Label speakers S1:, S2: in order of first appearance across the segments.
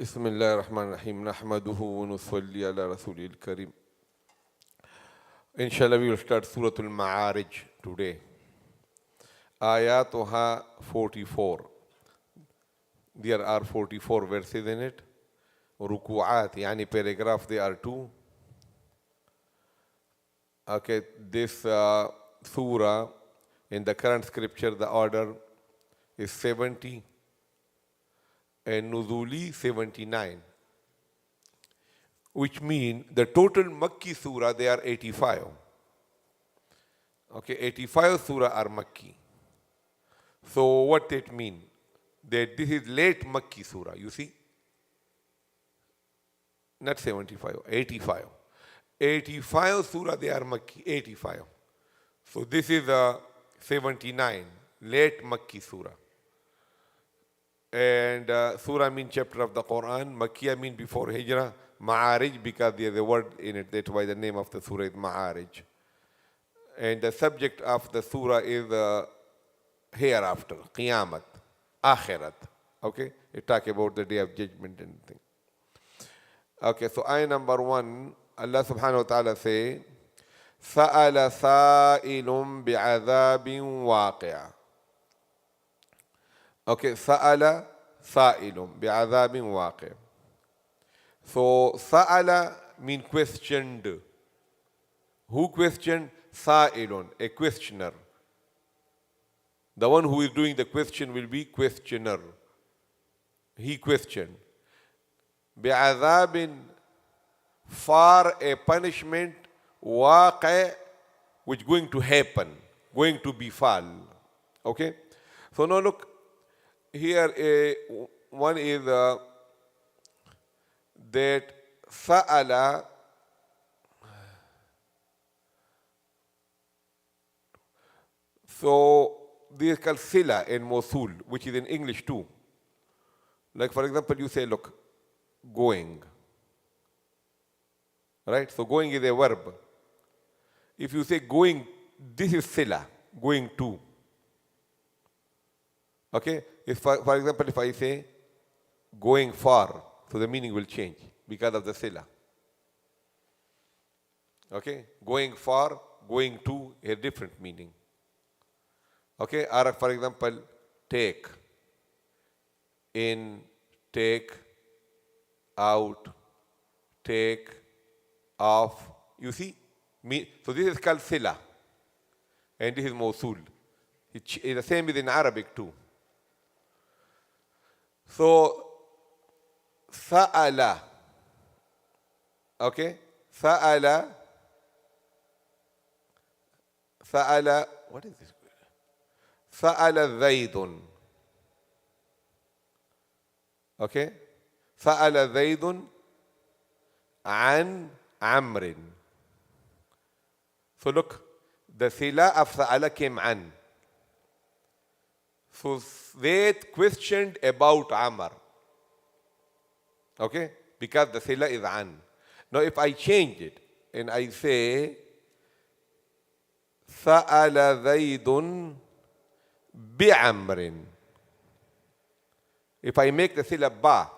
S1: بسم الله الرحمن الرحيم نحمده ونصلي على رسوله الكريم. Inshallah, we will start Surah Al-Ma'arij today. Ayatuha 44. There are 44 verses in it. Ruku'at, yani paragraph, there are two. Okay, this surah, in the current scripture, the order is 70 and Nuzuli 79, which mean the total Makki surah, they are 85. Okay, 85 surah are Makki. So what it mean? That this is late Makki surah, you see? Not 75, 85. 85 surah, they are Makki, 85. So this is 79, late Makki surah. And surah mean chapter of the Qur'an. Makkiyah mean before Hijrah. Ma'arij, because there is a word in it, that's why the name of the surah is Ma'arij. And the subject of the surah is hereafter, Qiyamat, Akhirat. Okay, it talk about the day of judgment and thing. Okay, so ayah number 1, Allah subhanahu wa ta'ala say, سَأَلَ سَائِلٌ بِعَذَابٍ وَاقِعٍ. Okay, sa'ala sa'ilun bi'adhabin waqi'. So sa'ala mean questioned. Who questioned? Sa'ilun, a questioner. The one who is doing the question will be questioner. He questioned. Bi'adhabin, for a punishment, waqi', which going to happen, going to befall. Okay? So now look, here one is that sa'ala, so this is called sila in Mosul, which is in English too. Like for example, you say, look, going. Right? So going is a verb. If you say going, this is sila, going to. Okay? If for example, if I say going far, so the meaning will change because of the sila. Okay? Going far, going to, a different meaning. Okay? Or for example, take, in, take, out, take, off. You see? So this is called sila. And this is Mosul. It's the same is in Arabic too. So, sa'ala, okay? Sa'ala, what is this? Sa'ala Zaydun, okay? Sa'ala Zaydun an Amrin. So look, the sila of sa'ala came an. So Zayd questioned about Amr. Okay? Because the sila is an. Now if I change it and I say Sa'ala Zaydun bi'amrin. If I make the sila ba,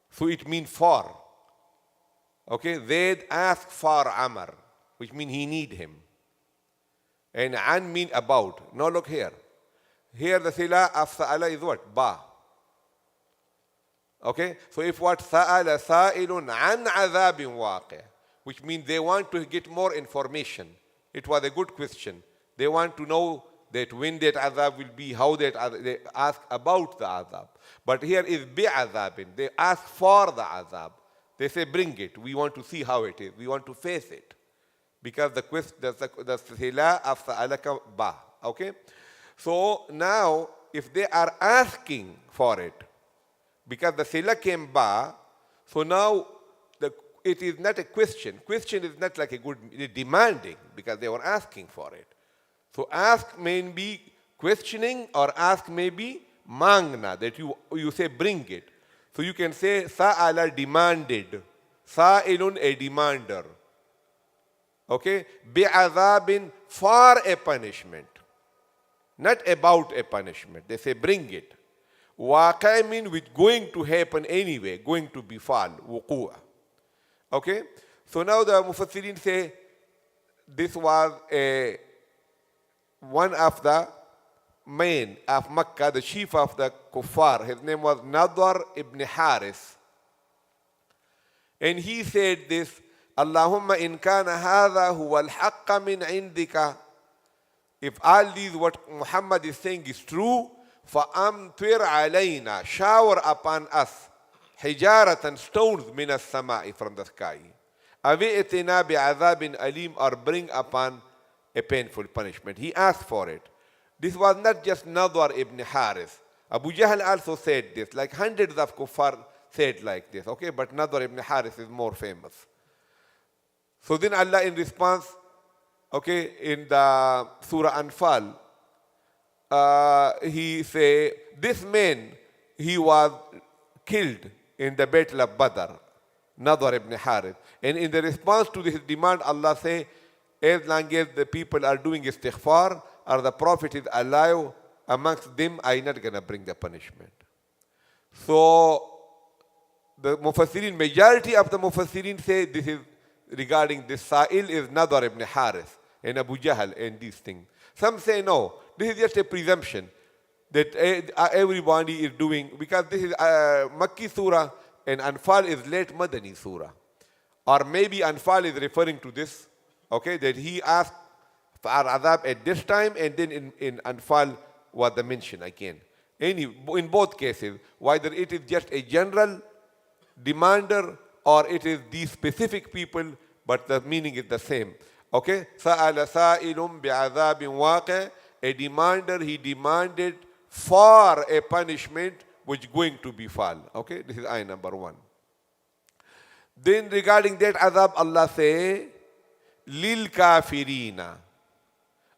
S1: so it means for. Okay? Zayd asked for Amr, which means he need him. And an mean about. Now look here. Here the sila of sa'ala is what? Ba. Okay? So if what? Sa'ala sa'ilun an azabin waqi', which means they want to get more information. It was a good question. They want to know that when that azab will be, how that azab, they ask about the azab. But here is bi'azabin. They ask for the azab. They say, bring it. We want to see how it is. We want to face it. Because the sila of sa'ala ka ba. Okay? So now, if they are asking for it, because the sila came ba, so now it is not a question. Question is not like a good, demanding, because they were asking for it. So ask may be questioning, or ask may be mangna, that you say bring it. So you can say sa'ala demanded, sa'ilun a demander. Okay? Bi'azabin, for a punishment. Not about a punishment. They say bring it. Waqi means which going to happen anyway, going to befall, wuqu'. Okay? So now the Mufassirin say this was one of the men of Makkah, the chief of the kuffar. His name was Nadar ibn Haris. And he said this, Allahumma in kana hadha huwa al-haqqa min indika. If all these what Muhammad is saying is true, فَأَمْطِرْ عَلَيْنَا, shower upon us, حِجَارَةً, stones min as-sama'i, from the sky. أَوِئْتِنَا بِعَذَابٍ أَلِيمٍ, or bring upon a painful punishment. He asked for it. This was not just Nadar ibn Haris. Abu Jahl also said this, like hundreds of kuffar said like this, okay? But Nadar ibn Haris is more famous. So then Allah in response, okay, in the Surah Anfal, he say, this man, he was killed in the battle of Badr, Nadar ibn Harith. And in the response to this demand, Allah say, as long as the people are doing istighfar, or the Prophet is alive amongst them, I'm not going to bring the punishment. So, the Mufassirin, majority of the Mufassirin say this is regarding this Sa'il is Nadar ibn Harith and Abu Jahl and these things. Some say no, this is just a presumption that everybody is doing, because this is Makki Surah and Anfal is late Madani Surah. Or maybe Anfal is referring to this, okay, that he asked for adhab at this time, and then in Anfal was the mention again. In both cases, whether it is just a general demander or it is these specific people, but the meaning is the same. Okay? Sa'ala sa'ilum bi'adhabin waqi', a demander, he demanded for a punishment which going to befall. Okay? This is ayah number 1. Then regarding that adhab, Allah say, lil kafirina.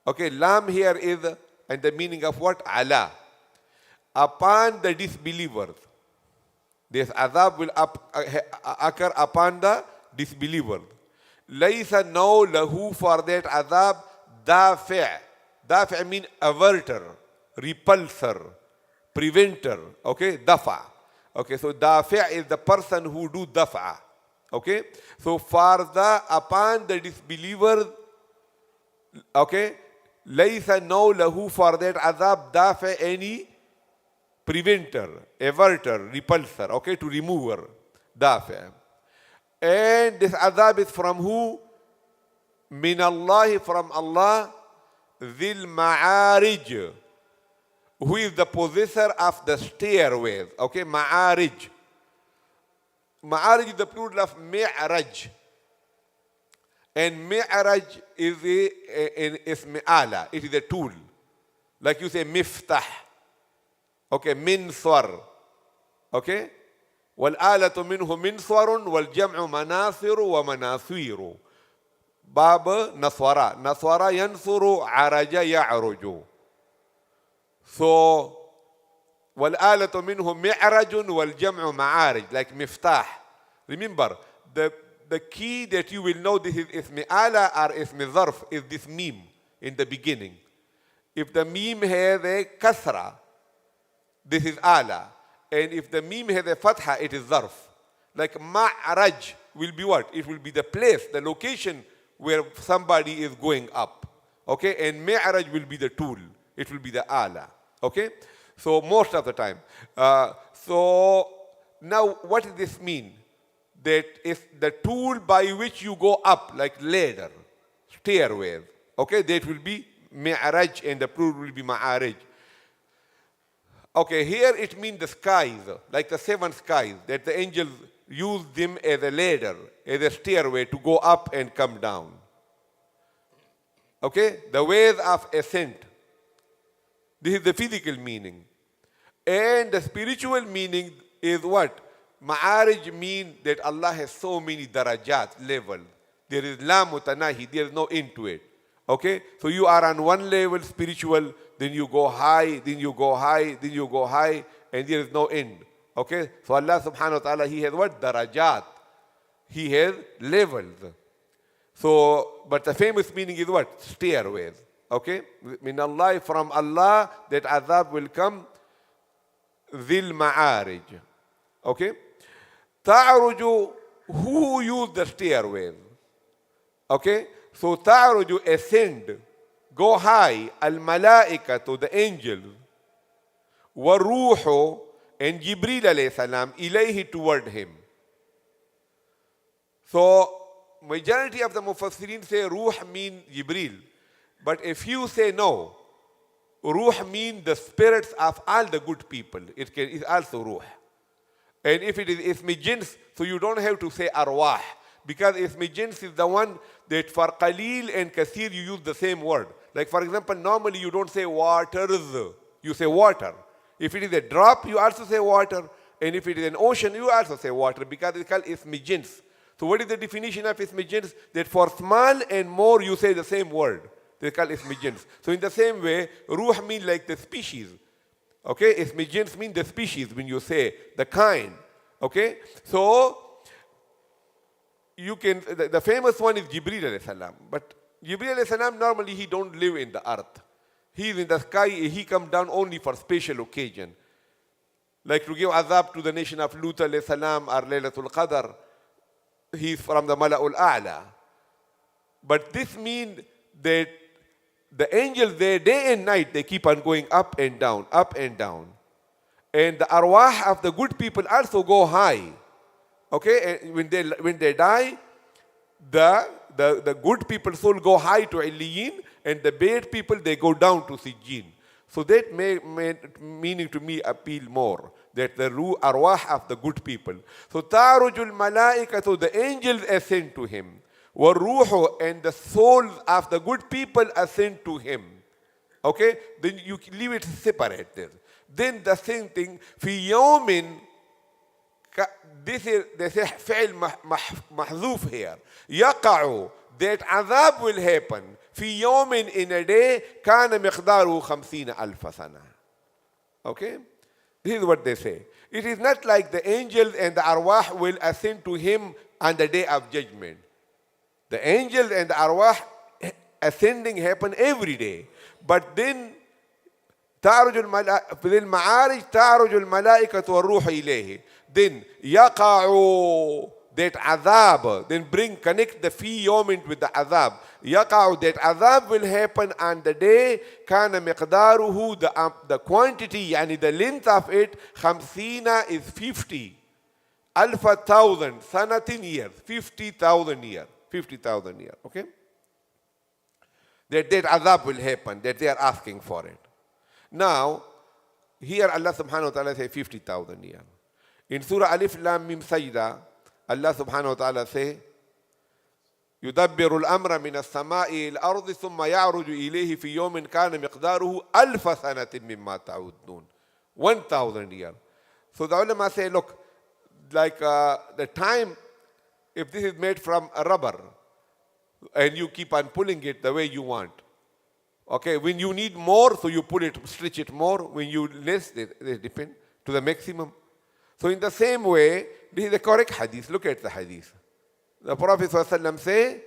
S1: Okay, lam here is, and the meaning of what? Ala. Upon the disbelievers. This adhab will occur upon the disbelievers. Laysa no lahu, for that adhab, dafi'. Dafi' means averter, repulsor, preventer. Okay, dafa. Okay, so dafi' is the person who do dafa. Okay, so for the upon the disbelievers, okay, laysa no lahu, for that adhab, dafi' any preventer, averter, repulsor, okay, to remover, dafi'. And this adhab is from who? Min Allah, from Allah, dhil ma'arij, who is the possessor of the stairways. Okay, ma'arij. Ma'arij is the plural of mi'raj. And mi'raj is ism ala. It is a tool. Like you say miftah. Okay, minswar. Okay? وَالْآلَةُ مِنْهُ مِنْصَرٌ وَالْجَمْعُ مَنَاصِرُ وَمَنَاصِيرُ. Bab naswara. Naswara yansuru, araja ya'ruju. So, وَالْآلَةُ مِنْهُ مِعْرَجٌ وَالْجَمْعُ مَعَارِج, like miftah. Remember, the key that you will know this is ism ala or ism zarf is this meme in the beginning. If the meme has a kasra, this is ala. And if the meme has a fatha, it is zarf. Like ma'raj will be what? It will be the place, the location where somebody is going up. Okay? And mi'raj will be the tool. It will be the ala. Okay? So most of the time. So now what does this mean? That is the tool by which you go up, like ladder, stairway. Okay? That will be mi'raj and the plural will be ma'arij. Okay, here it means the skies, like the 7 skies, that the angels use them as a ladder, as a stairway to go up and come down. Okay, the ways of ascent. This is the physical meaning. And the spiritual meaning is what? Ma'arij means that Allah has so many darajat, levels. There is la mutanahi, there is no end to it. Okay, so you are on one level spiritual, then you go high, then you go high, then you go high, and there is no end. Okay, so Allah subhanahu wa ta'ala, He has what? Darajat. He has levels. So, but the famous meaning is what? Stairways. Okay, min Allah, from Allah, that azab will come. ذي المعارج. Okay? تعرج, who use the stairway? Okay? So تعرج, ascend, go high, الملائكة, the angels, والروح, and Jibreel alayhi salam, ilayhi, toward him. So majority of the Mufassirin say Ruh mean Jibreel. But if you say no, Ruh mean the spirits of all the good people. It's also Ruh. And if it is Ismi Jins, so you don't have to say Arwah. Because Ismi Jins is the one that for Qalil and Kathir you use the same word. Like for example, normally you don't say waters, you say water. If it is a drop, you also say water. And if it is an ocean, you also say water because it's called Ismi Jins. So what is the definition of Ismi Jins? That for small and more, you say the same word. They call Ismi Jins. So in the same way, Ruh means like the species. Okay? Ismi Jins mean the species when you say the kind. Okay? So you can, the famous one is Jibreel alayhi salam. But Jibreel alayhi salam, normally he don't live in the earth. He is in the sky, he come down only for special occasion. Like to give azab to the nation of Lut alayhi salam or Laylatul Qadr. He is from the Mala'ul A'la. But this means that the angels there, day and night, they keep on going up and down, up and down. And the arwah of the good people also go high. Okay, and when they die, the good people's soul go high to Illiyin, and the bad people, they go down to Sijjin. So that meaning to me appeal more, that the arwah of the good people. So ta'rujul malaikatu, the angels ascend to him. وَالْرُوحُ, and the souls of the good people ascend to him. Okay? Then you leave it separate there. Then the same thing, في يوم, this is فعل محذوف here. يقع, that azab will happen. في يوم, in a day, كان مقداره 50,000 سنة. Okay? This is what they say. It is not like the angels and the arwah will ascend to him on the day of judgment. The angels and the arwah ascending happen every day. But then في المعارج تعرج الملائكة والروح إليه. Then يقع, that azab, then connect the fi yawmin with the azab. يقع, that azab will happen on the day كان مقداره, the quantity, yani the length of it, 50 is 50. ألف 1,000 سنة years, 50,000 years. 50,000 years, okay? That azab will happen, that they are asking for it. Now, here Allah subhanahu wa ta'ala say 50,000 years. In Surah Alif Lam Mim Sajda, Allah subhanahu wa ta'ala say, يُدَبِّرُ الْأَمْرَ مِنَ السَّمَاءِ إِلَى الْأَرْضِ ثُمَّ يَعْرُجُ إِلَيْهِ فِي يَوْمٍ كَانَ مِقْدَارُهُ أَلْفَ سَنَةٍ مِمَّا تَعُدُّونَ. 1,000 years. So the ulama say, look, like the time, if this is made from a rubber and you keep on pulling it the way you want, okay, when you need more, so you pull it, stretch it more. When you less, they depend to the maximum. So in the same way, this is the correct hadith. Look at the hadith. The Prophet ﷺ say,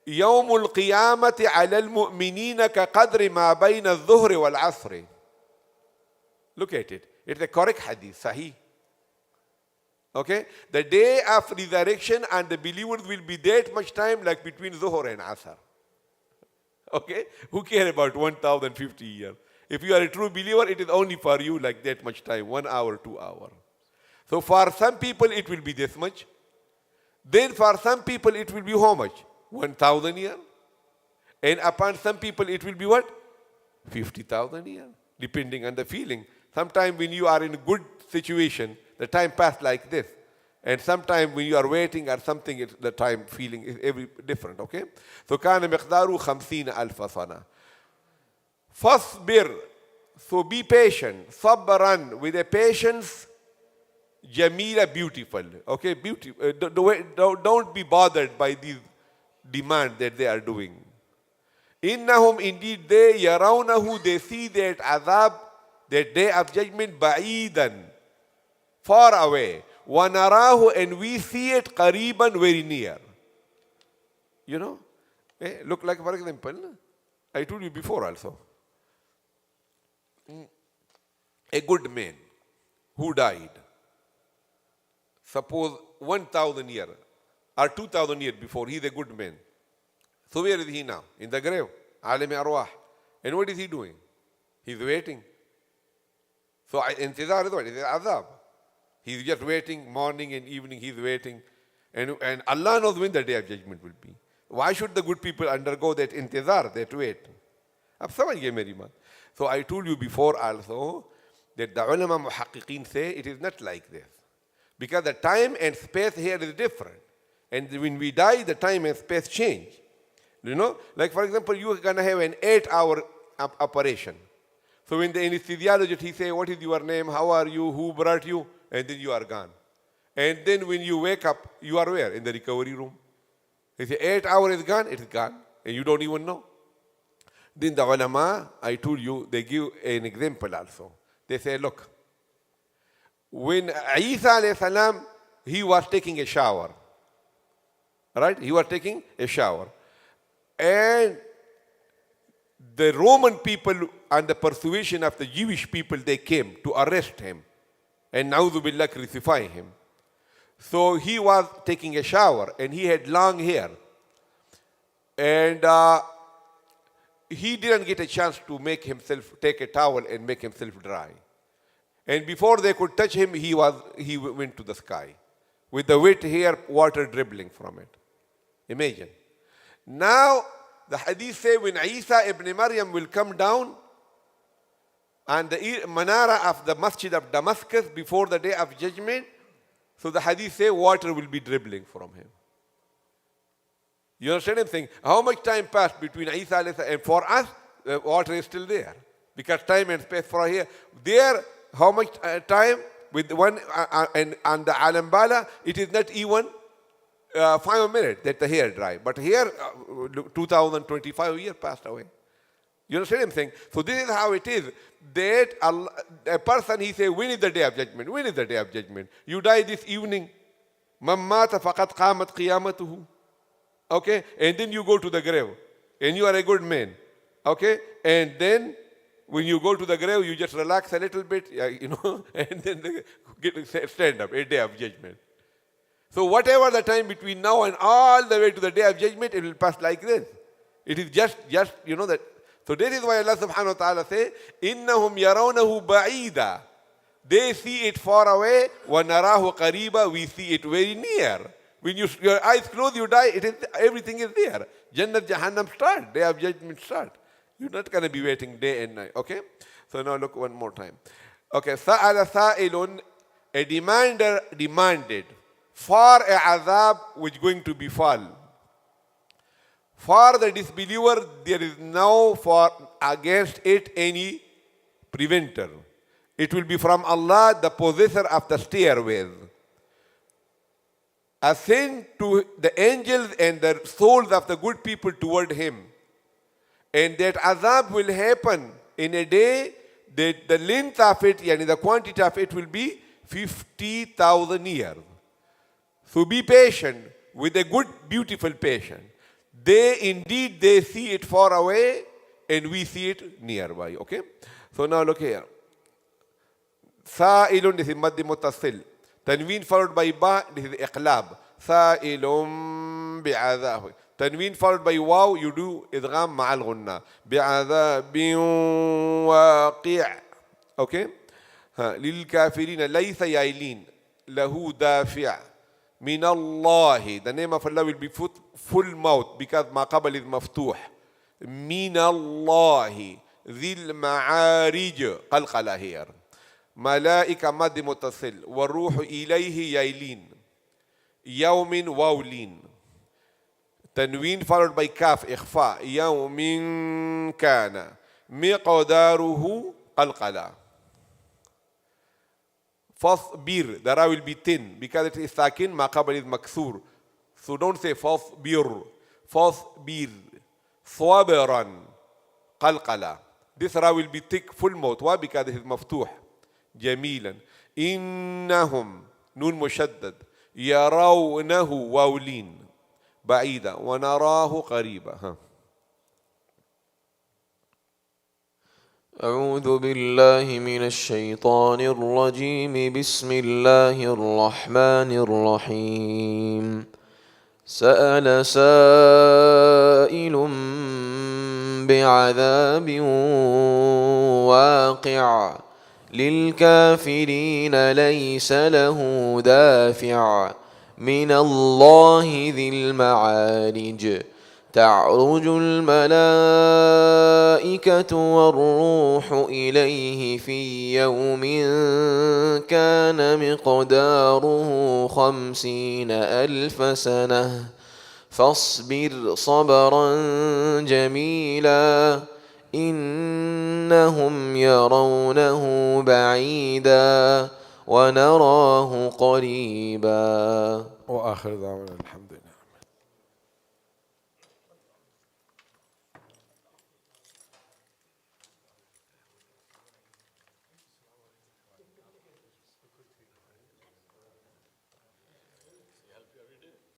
S1: يوم القيامة على المؤمنين كقدر ما بين الظهر والعصر. Look at it. It's the correct hadith, sahih. Okay? The day of resurrection and the believers will be that much time like between Zuhur and Asr. Okay? Who care about 1,050 years? If you are a true believer, it is only for you like that much time, 1 hour, 2 hours. So for some people it will be this much. Then for some people it will be how much? 1,000 years. And upon some people it will be what? 50,000 years. Depending on the feeling. Sometimes when you are in a good situation, the time passed like this. And sometimes when you are waiting or something, the time feeling is every different, okay? So كان مقداره 50,000 سنة. فاصبر, so be patient. صبرا, with a patience. Jamila, beautiful, okay? Don't be bothered by these demands that they are doing. إنهم, indeed they, يرونه, they see that azab, that day of judgment, بعيدا, far away. وَنَرَاهُ, and we see it قَرِيبًا, very near. You know? Look like, for example, I told you before also. A good man. who died, suppose 1,000 years or 2,000 years before, he's a good man. So where is he now? In the grave, alim arwah. And what is he doing? He's waiting. So intizar is what? It's azab. He's just waiting, morning and evening he's waiting. And Allah knows when the day of judgment will be. Why should the good people undergo that intizar, that wait? So I told you before also that the ulama muhaqqiqeen say it is not like this. Because the time and space here is different. And when we die, the time and space change. You know, like for example, you are going to have an 8-hour operation. So when the anesthesiologist, he say, what is your name? How are you? Who brought you? And then you are gone. And then when you wake up, you are where? In the recovery room. He say, 8 hours is gone, it is gone. And you don't even know. Then the ulama, I told you, they give an example also. They say, look, when Isa alayhi salam, he was taking a shower. Right? He was taking a shower. And the Roman people, on the persuasion of the Jewish people, they came to arrest him and na'udhu billah crucify him. So he was taking a shower and he had long hair. And he didn't get a chance to make himself, take a towel and make himself dry. And before they could touch him, he went to the sky with the wet hair, water dribbling from it. Imagine. Now, the hadith say when Isa ibn Maryam will come down and the manara of the masjid of Damascus before the day of judgment, so the hadith say water will be dribbling from him. You understand what I'm saying? How much time passed between Isa and for us, the water is still there. Because time and space for here. There, how much time? With one, and the Alambala, it is not even 5 minutes that the hair dry. But here, 2025 years passed away. You understand what I'm saying? So this is how it is. That a person, he say, when is the day of judgment? When is the day of judgment? You die this evening. Man mata faqad qamat qiyamatuhu. Okay? And then you go to the grave. And you are a good man. Okay? And then when you go to the grave, you just relax a little bit, you know, and then stand up, a day of judgment. So whatever the time between now and all the way to the day of judgment, it will pass like this. It is just you know that. So this is why Allah subhanahu wa ta'ala say, إِنَّهُمْ يَرَوْنَهُ بَعِيدًا. They see it far away, وَنَرَاهُ قَرِيبًا. We see it very near. When your eyes close, you die, everything is there. Jannat, Jahannam start, day of judgment start. You're not going to be waiting day and night, okay? So now look one more time. Okay, سَأَلَ سَائِلٌ, a demander demanded for a azab which is going to befall. For the disbeliever, there is no for against it any preventer. It will be from Allah, the possessor of the stairways. Ascend to the angels and the souls of the good people toward him. And that azab will happen in a day that the length of it, yani the quantity of it will be 50,000 years. So be patient with a good, beautiful patient. They see it far away and we see it nearby. Okay? So now look here. Sa'ilun, this is maddi mutasil. Tanween followed by ba, this is iqlab. Sa'ilun bi'adhab. Tanween followed by waw, you do idgham ma'al ghunna. Bi'adhabin waqi'. Okay? Lil kafirina laysa yailin. Lahu dafi'. Min Allah. The name of Allah will be full mouth because ma qabal is maftuh. Min Allah. Dhil ma'arij. Qalqala here. Malaika mad mutasil. Waruhu ilayhi yailin. Yawmin wawlin. Tanween followed by kaf ikhfa. Yawmin kana. Miqdaruhu qalqala. Fasbir, the ra will be thin because it is sakin, ma qabl is maksur. So don't say fasbir. Fasbir. Swabiran. Qalqala. This ra will be thick, full mouth. Why? Because it is maftuh. Jamilan. Innahum. Nun mushaddad. Yarawnahu wawlin. Ba'ida. Wa narahu qariba.
S2: أعوذ بالله من الشيطان الرجيم. بسم الله الرحمن الرحيم. سأل سائل بعذاب واقع للكافرين ليس له دافع من الله ذي المعارج. تعرج الملائكة والروح إليه في يوم كان مقداره 50,000 سنة فاصبر صبرا جميلا إنهم يرونه بعيدا ونراه قريبا.
S1: وآخر دعوانا الحمد لله.